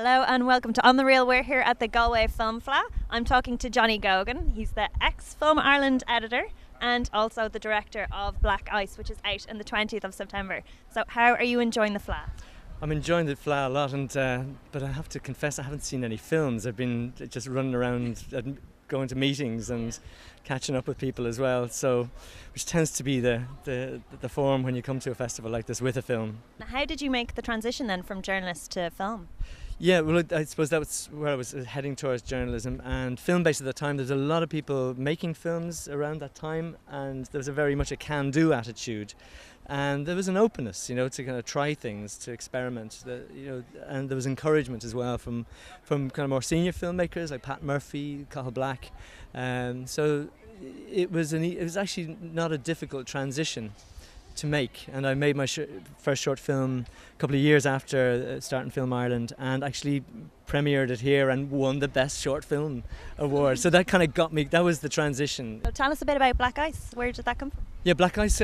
Hello and welcome to On The Reel. We're here at the Galway Film Fleadh. I'm talking to Johnny Gogan. He's the ex-Film Ireland editor and also the director of Black Ice, which is out on the 20th of September. So how are you enjoying the Fleadh? I'm enjoying the Fleadh a lot, but I have to confess I haven't seen any films. I've been just running around going to meetings and catching up with people as well, so which tends to be the form when you come to a festival like this with a film. Now, how did you make the transition then from journalist to film? Yeah, well, I suppose that was where I was heading towards journalism and film-based at the time. There's a lot of people making films around that time, and there was very much a can-do attitude. And there was an openness, to kind of try things, to experiment, and there was encouragement as well from kind of more senior filmmakers like Pat Murphy, Cathal Black. So it was actually not a difficult transition to make, and I made my first short film a couple of years after starting Film Ireland, and actually premiered it here and won the Best Short Film Award. So that kind of got me. That was the transition. So tell us a bit about Black Ice. Where did that come from? Yeah, Black Ice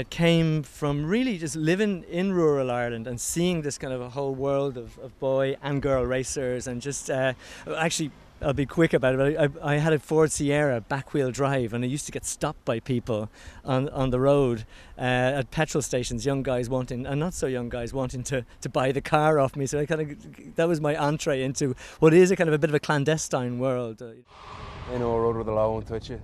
came from really just living in rural Ireland and seeing this kind of a whole world of boy and girl racers, and just actually, I'll be quick about it. I had a Ford Sierra back-wheel drive, and I used to get stopped by people on the road at petrol stations, young guys wanting, and not so young guys wanting to buy the car off me. So that was my entree into what is a kind of a bit of a clandestine world. I know a road where the law won't touch you.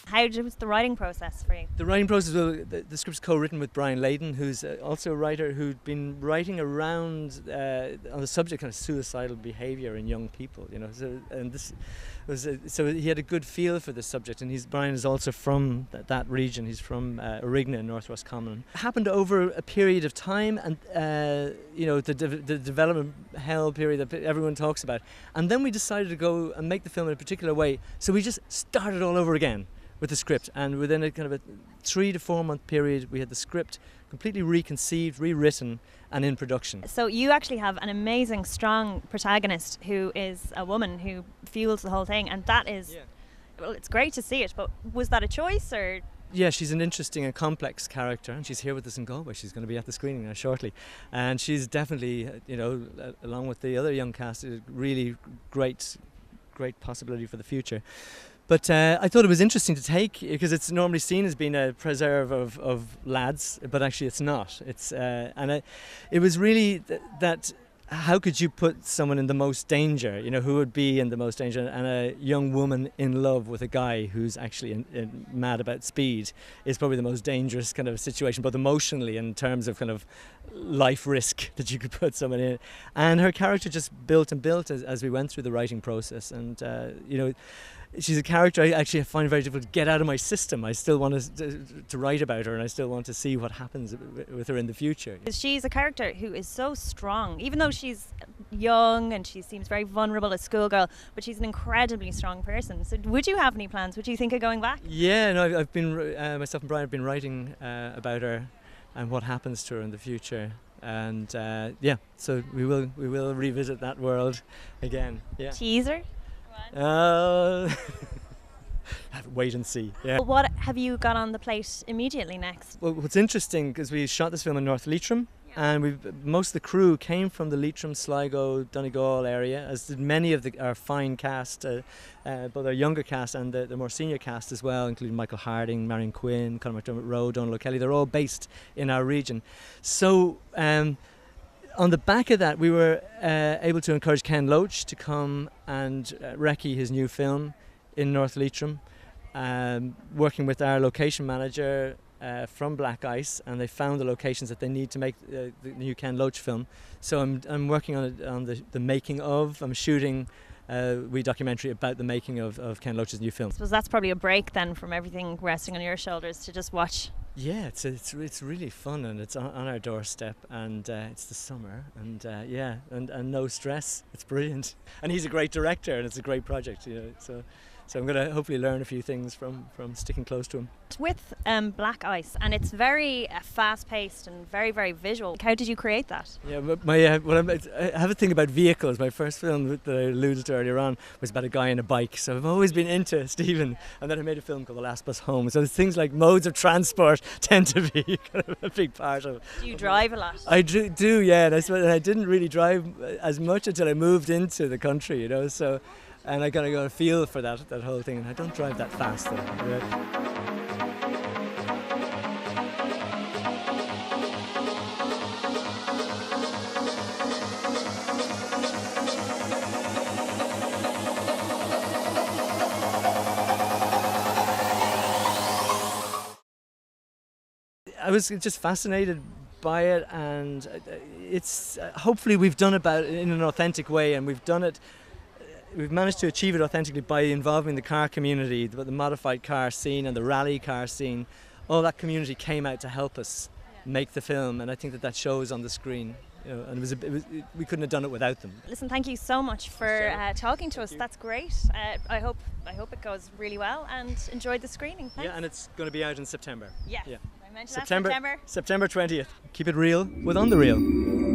How was the writing process for you? The writing process, the script's co-written with Brian Layden, who's also a writer who'd been writing around on the subject of suicidal behaviour in young people. So he had a good feel for this subject, and Brian is also from that region. He's from Origna in North Roscommon. It happened over a period of time, and the development hell period that everyone talks about, and then we decided to go and make the film in a particular way. So we just started all over again with the script, and within a kind of a 3 to 4 month period we had the script completely reconceived, rewritten, and in production. So you actually have an amazing, strong protagonist who is a woman who fuels the whole thing, and that is, well, it's great to see it, but was that a choice or? Yeah, she's an interesting and complex character, and she's here with us in Galway. She's going to be at the screening now shortly, and she's definitely, along with the other young cast, a really great possibility for the future. But I thought it was interesting to take, because it's normally seen as being a preserve of lads, but actually it's not. It was really that how could you put someone in the most danger, who would be in the most danger, and a young woman in love with a guy who's actually mad about speed is probably the most dangerous kind of situation, both emotionally and in terms of kind of life risk that you could put someone in. And her character just built and built as we went through the writing process, and she's a character I actually find very difficult to get out of my system. I still want to write about her, and I still want to see what happens with her in the future. She's a character who is so strong, even though she's young and she seems very vulnerable as schoolgirl, but she's an incredibly strong person. So would you have any plans? Would you think of going back? Yeah, no, I've been, myself and Brian have been writing about her and what happens to her in the future. And so we will revisit that world again. Yeah. Teaser? Wait and see. Yeah. What have you got on the plate immediately next? Well, what's interesting, because we shot this film in North Leitrim, and most of the crew came from the Leitrim, Sligo, Donegal area, as did many of our fine cast, both our younger cast and the more senior cast as well, including Michael Harding, Marion Quinn, Conor McDermott Rowe, Donald O'Kelly. They're all based in our region. So on the back of that, we were able to encourage Ken Loach to come and recce his new film in North Leitrim, working with our location manager from Black Ice, and they found the locations that they need to make the new Ken Loach film. So I'm working on the making of. I'm shooting a wee documentary about the making of Ken Loach's new film. I suppose that's probably a break then from everything resting on your shoulders to just watch. Yeah, it's really fun, and it's on our doorstep, and it's the summer, and and no stress. It's brilliant, and he's a great director, and it's a great project, So So I'm going to hopefully learn a few things from sticking close to him. With Black Ice, and it's very fast-paced and very, very visual. How did you create that? Yeah, I have a thing about vehicles. My first film that I alluded to earlier on was about a guy on a bike. So I've always been into Stephen. And then I made a film called The Last Bus Home. So things like modes of transport tend to be kind of a big part of it. Do you drive a lot? I do, yeah. And I didn't really drive as much until I moved into the country, you know. So, and I kind of got a feel for that whole thing. And I don't drive that fast, though. Yeah. I was just fascinated by it, and it's hopefully we've done it in an authentic way, and we've managed to achieve it authentically by involving the car community, the modified car scene and the rally car scene. All that community came out to help us make the film, and I think that shows on the screen. You know, and we couldn't have done it without them. Listen, thank you so much for talking to us. That's great. I hope it goes really well, and enjoyed the screening. Thanks. Yeah, and it's going to be out in September. Yeah. Yeah. I mentioned September. September 20th. Keep it real with On the Reel.